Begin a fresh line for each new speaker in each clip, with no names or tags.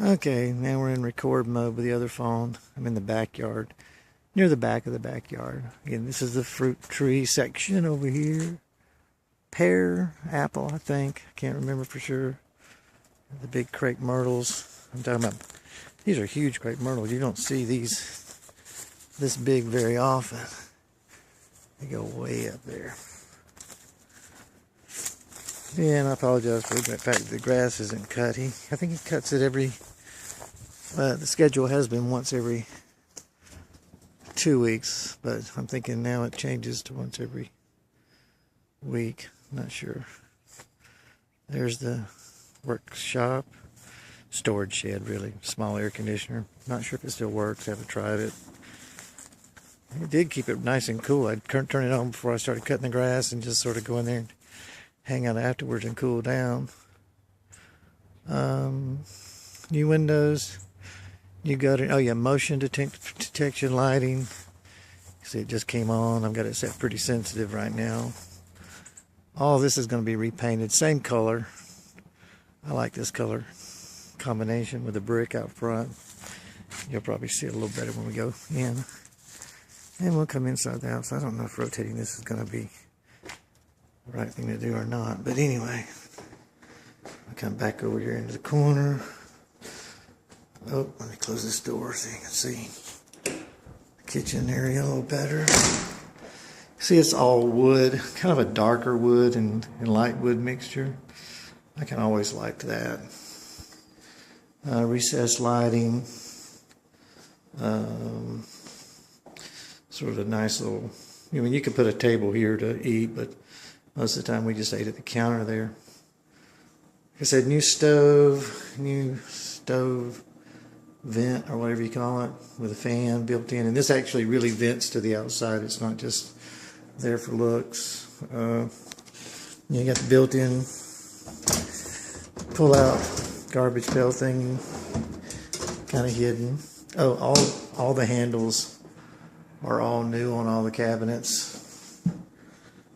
Okay, now we're in record mode with the other phone. I'm in the backyard, near the back of the backyard. Again, this is the fruit tree section over here. Pear, apple, I think. I can't remember for sure. The big crepe myrtles. I'm talking about, these are huge crepe myrtles. You don't see these this big very often. They go way up there. Yeah, and I apologize for the fact that the grass isn't cut. I think he cuts it every, the schedule has been once every 2 weeks, but I'm thinking now it changes to once every week. I'm not sure. There's the workshop, storage shed, really, small air conditioner. Not sure if it still works, haven't tried it. It did keep it nice and cool. I'd turn it on before I started cutting the grass and just sort of go in there and hang out afterwards and cool down. New windows, new guttering. Oh yeah, motion detection lighting. See, it just came on. I've got it set pretty sensitive right now. All this is going to be repainted, same color. I like this color combination with the brick out front. You'll probably see it a little better when we go in. And we'll come inside the house. I don't know if rotating this is going to be the right thing to do or not. But anyway, I'll come back over here into the corner. Oh, let me close this door so you can see the kitchen area a little better. See, it's all wood, kind of a darker wood and light wood mixture. I can always like that. Recessed lighting. Sort of a nice little, I mean, you could put a table here to eat, but most of the time we just ate at the counter there. Like I said, new stove vent or whatever you call it, with a fan built in. And this actually really vents to the outside. It's not just there for looks. You got the built-in pull-out garbage pail thing, kind of hidden. Oh, all the handles are all new on all the cabinets.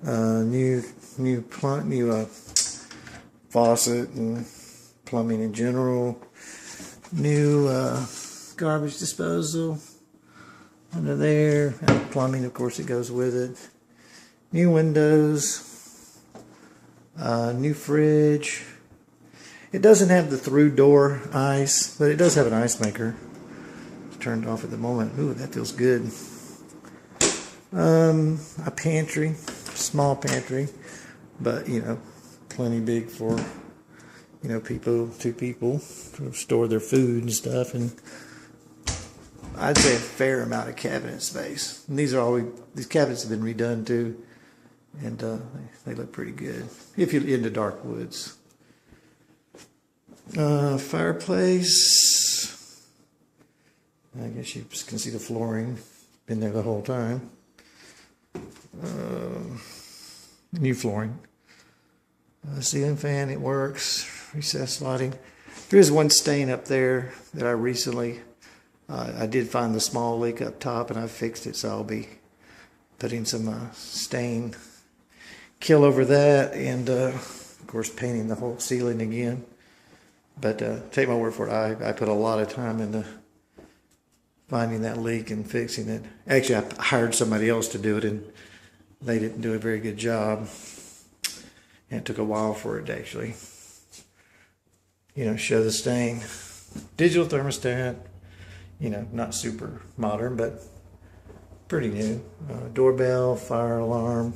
New faucet and plumbing in general. New garbage disposal under there. And plumbing, of course, it goes with it. New windows. New fridge. It doesn't have the through door ice, but it does have an ice maker. It's turned off at the moment. Ooh, that feels good. A pantry, small pantry, but plenty big for two people to store their food and stuff, and I'd say a fair amount of cabinet space. And these cabinets have been redone too, and they look pretty good if you're into dark woods. Fireplace. I guess you can see the flooring. Been there the whole time. New flooring. Ceiling fan, it works. Recessed lighting. There is one stain up there that I recently, I did find the small leak up top and I fixed it, so I'll be putting some stain kill over that, and of course painting the whole ceiling again. But take my word for it, I put a lot of time into finding that leak and fixing it. Actually, I hired somebody else to do it, and they didn't do a very good job. And it took a while for it to actually, show the stain. Digital thermostat, not super modern, but pretty new. Doorbell, fire alarm,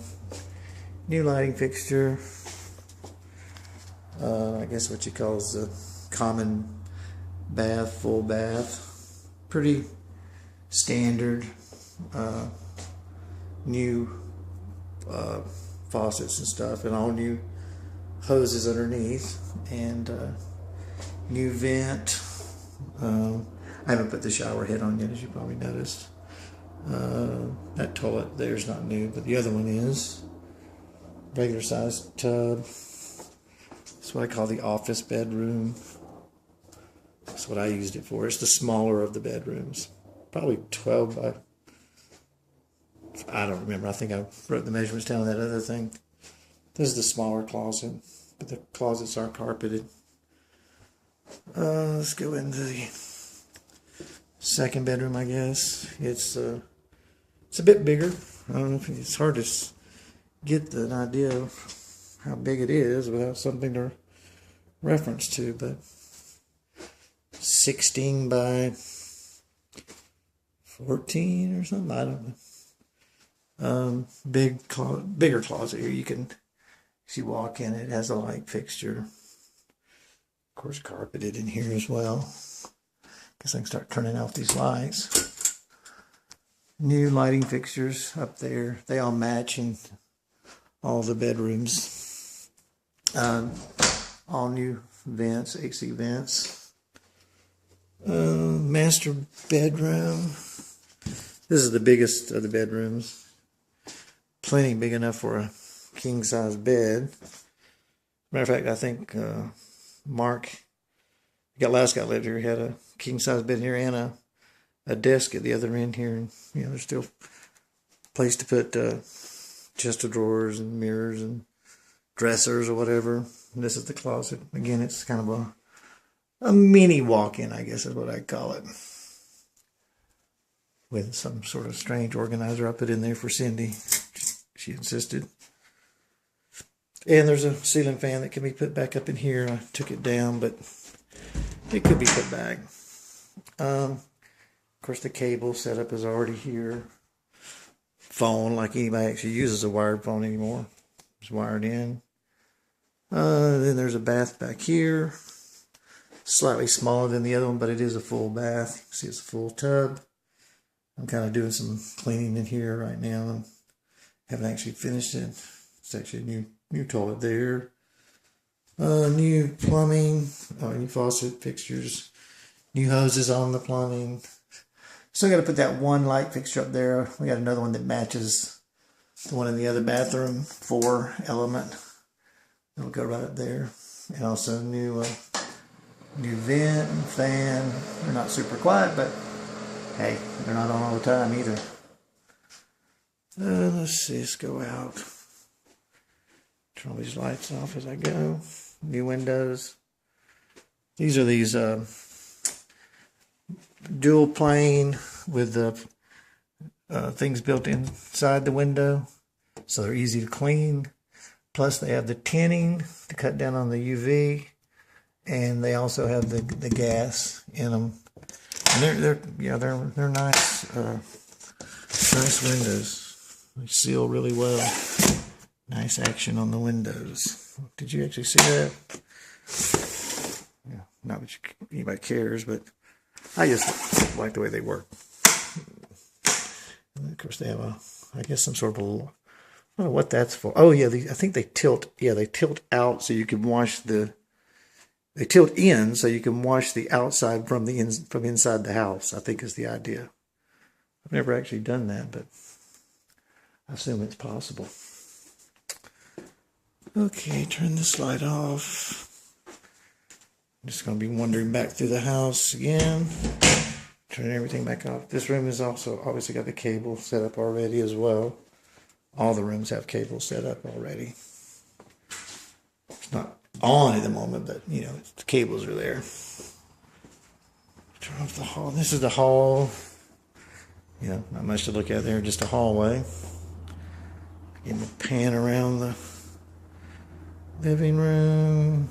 new lighting fixture. I guess what you call is the common bath, full bath. Pretty standard. New faucets and stuff, and all new hoses underneath, and new vent. I haven't put the shower head on yet, as you probably noticed. That toilet there's not new, but the other one is. Regular sized tub. It's what I call the office bedroom. That's what I used it for. It's the smaller of the bedrooms. Probably 12 by, I don't remember. I think I wrote the measurements down on that other thing. This is the smaller closet, but the closets are carpeted. Let's go into the second bedroom, I guess. It's a bit bigger. I don't know if it's hard to get an idea of how big it is without something to reference to, but 16 by 14 or something. I don't know. Bigger closet here. You can, as you walk in, it has a light fixture. Of course, carpeted in here as well. Guess I can start turning off these lights. New lighting fixtures up there. They all match in all the bedrooms. All new vents, AC vents. Master bedroom. This is the biggest of the bedrooms. Plenty big enough for a king-size bed. Matter of fact, I think Mark, the last guy lived here, he had a king-size bed here and a desk at the other end here. And, you know, there's still a place to put chest of drawers and mirrors and dressers or whatever. And this is the closet. Again, it's kind of a mini walk-in, I guess is what I'd call it. With some sort of strange organizer I put in there for Cindy. She insisted. And there's a ceiling fan that can be put back up in here. I took it down, but it could be put back. Of course, the cable setup is already here. Phone, like anybody actually uses a wired phone anymore. It's wired in. Then there's a bath back here. Slightly smaller than the other one, but it is a full bath. You can see it's a full tub. I'm kind of doing some cleaning in here right now. Haven't actually finished it. It's actually a new toilet there. New plumbing, new faucet fixtures, new hoses on the plumbing. Still got to put that one light fixture up there. We got another one that matches the one in the other bathroom, 4 element. It'll go right up there. And also new vent and fan. They're not super quiet, but hey, they're not on all the time either. Let's see, let's go out. Turn all these lights off as I go. New windows. These are these dual plane with the things built inside the window, so they're easy to clean. Plus they have the tinning to cut down on the UV, and they also have the gas in them. And they're nice nice windows. They seal really well. Nice action on the windows. Did you actually see that? Yeah, not that anybody cares, but I just like the way they work. And of course, they have I guess some sort of I don't know what that's for. Oh yeah, I think they tilt. Yeah, they tilt out so you can wash They tilt in so you can wash the outside from inside the house, I think is the idea. I've never actually done that, but I assume it's possible. Okay, turn this light off. I'm just going to be wandering back through the house again. Turn everything back off. This room is also obviously got the cable set up already as well. All the rooms have cable set up already. It's not on at the moment, but you know, the cables are there. Turn off the hall. This is the hall. You know, not much to look at there, just a hallway. Give me a pan around the living room.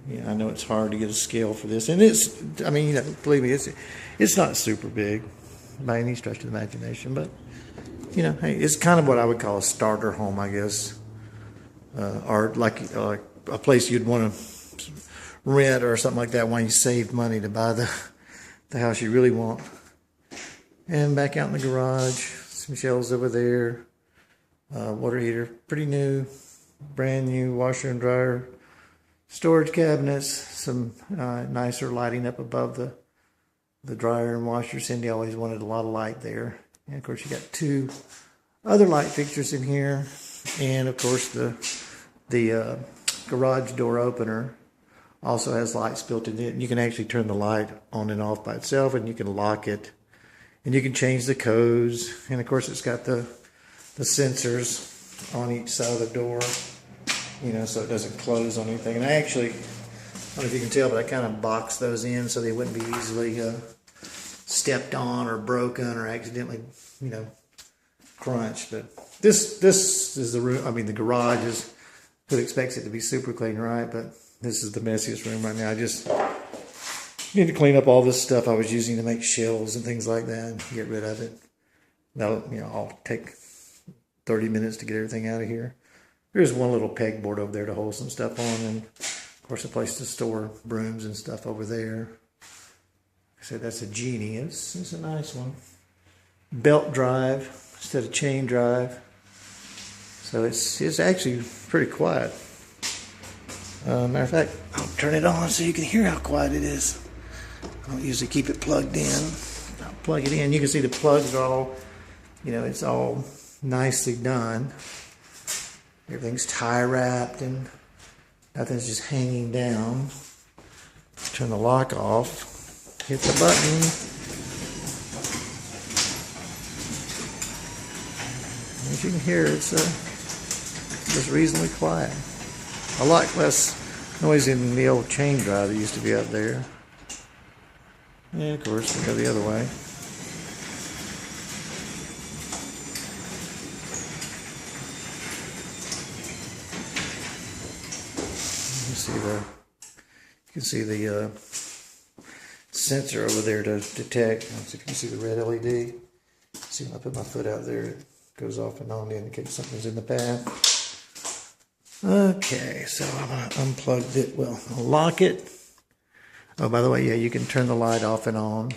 Yeah, I know it's hard to get a scale for this, and I mean, you know, believe me, it's not super big by any stretch of the imagination, but you know, hey, it's kind of what I would call a starter home, I guess, or like a place you'd want to rent or something like that when you save money to buy the house you really want. And back out in the garage, some shelves over there, water heater, pretty new, brand new washer and dryer, storage cabinets, some nicer lighting up above the dryer and washer. Cindy always wanted a lot of light there. And of course you got 2 other light fixtures in here, and of course the garage door opener also has lights built in it. You can actually turn the light on and off by itself, and you can lock it, and you can change the codes. And of course it's got the sensors on each side of the door, you know, so it doesn't close on anything. And I actually I don't know if you can tell, but I kind of boxed those in so they wouldn't be easily stepped on or broken or accidentally, you know, crunched. But this is the room. I mean, the garage is, who expects it to be super clean, right? But this is the messiest room right now. I just need to clean up all this stuff I was using to make shelves and things like that and get rid of it. That'll, you know, I'll take 30 minutes to get everything out of here. There's one little pegboard over there to hold some stuff on, and of course a place to store brooms and stuff over there. I said that's a Genie. It's a nice one. Belt drive instead of chain drive. So it's actually pretty quiet. Matter of fact, I'll turn it on so you can hear how quiet it is. I don't usually keep it plugged in. I'll plug it in. You can see the plugs are all, you know, it's all nicely done. Everything's tie wrapped and nothing's just hanging down. Turn the lock off. Hit the button. As you can hear, it's just reasonably quiet. A lot less noise in the old chain drive that used to be up there. And of course, we go the other way. You can see the sensor over there to detect. So if you can see the red LED, see when I put my foot out there, it goes off and on to indicate something's in the path. Okay, so I'm going to unplug it. Well, I'll lock it. Oh, by the way, yeah, you can turn the light off and on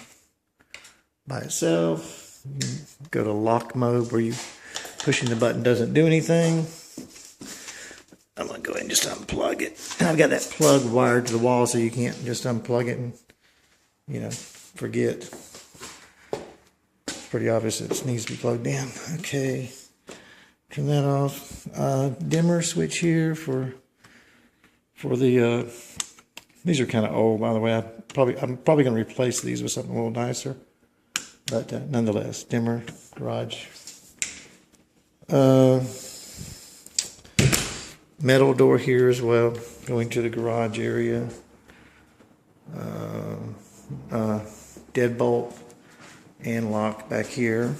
by itself. You can go to lock mode where you pushing the button doesn't do anything. I'm going to go ahead and just unplug it. And I've got that plug wired to the wall so you can't just unplug it and, you know, forget. It's pretty obvious it needs to be plugged in. Okay. Turn that off. Dimmer switch here for the, these are kind of old, by the way. I'm probably going to replace these with something a little nicer. But nonetheless, dimmer, garage. Metal door here as well, going to the garage area. Deadbolt and lock back here.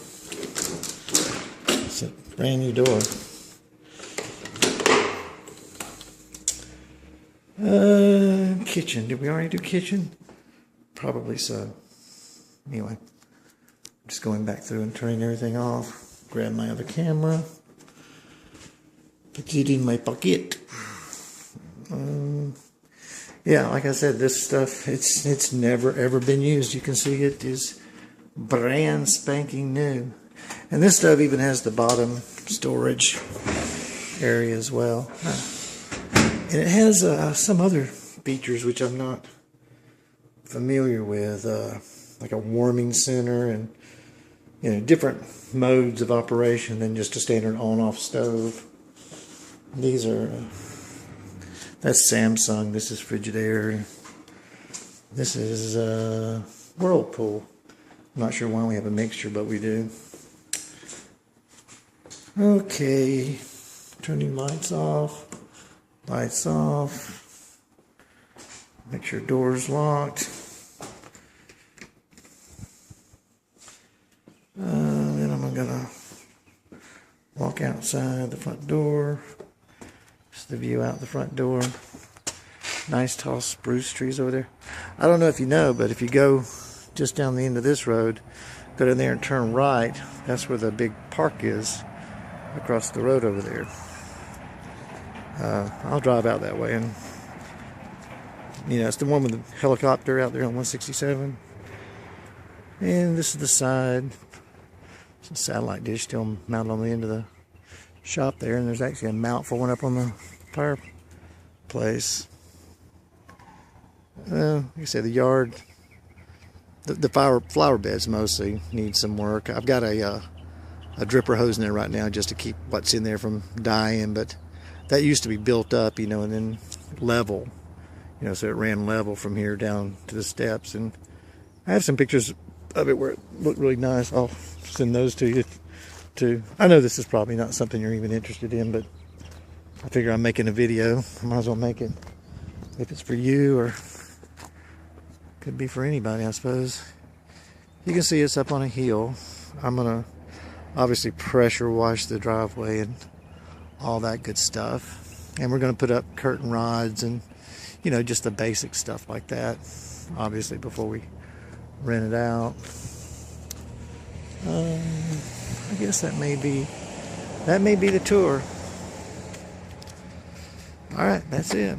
It's a brand new door. Kitchen. Did we already do kitchen? Probably so. Anyway, just going back through and turning everything off. Grab my other camera. Put it in my pocket. Yeah, like I said, this stuff, it's never ever been used. You can see it is brand spanking new. And this stuff even has the bottom storage area as well. And it has some other features which I'm not familiar with, like a warming center and, you know, different modes of operation than just a standard on-off stove. These are, that's Samsung, this is Frigidaire, this is Whirlpool. I'm not sure why we have a mixture, but we do. Okay, turning lights off, make sure door's locked. Then I'm gonna walk outside the front door. The view out the front door. Nice tall spruce trees over there. I don't know if you know, but if you go just down the end of this road, go down there and turn right, that's where the big park is across the road over there. I'll drive out that way, and you know, it's the one with the helicopter out there on 167. And this is the side. It's a satellite dish still mounted on the end of the shop there, and there's actually a mount for one up on the fireplace. Like I said, the yard, the flower beds mostly need some work. I've got a dripper hose in there right now just to keep what's in there from dying, but that used to be built up, you know, and then level, you know, so it ran level from here down to the steps. And I have some pictures of it where it looked really nice. I'll send those to you too. I know this is probably not something you're even interested in, but I figure I'm making a video. I might as well make it. if it's for you or could be for anybody, I suppose. You can see it's up on a hill. I'm gonna obviously pressure wash the driveway and all that good stuff, and we're gonna put up curtain rods and, you know, just the basic stuff like that, obviously, before we rent it out. I guess that may be the tour. All right, that's it.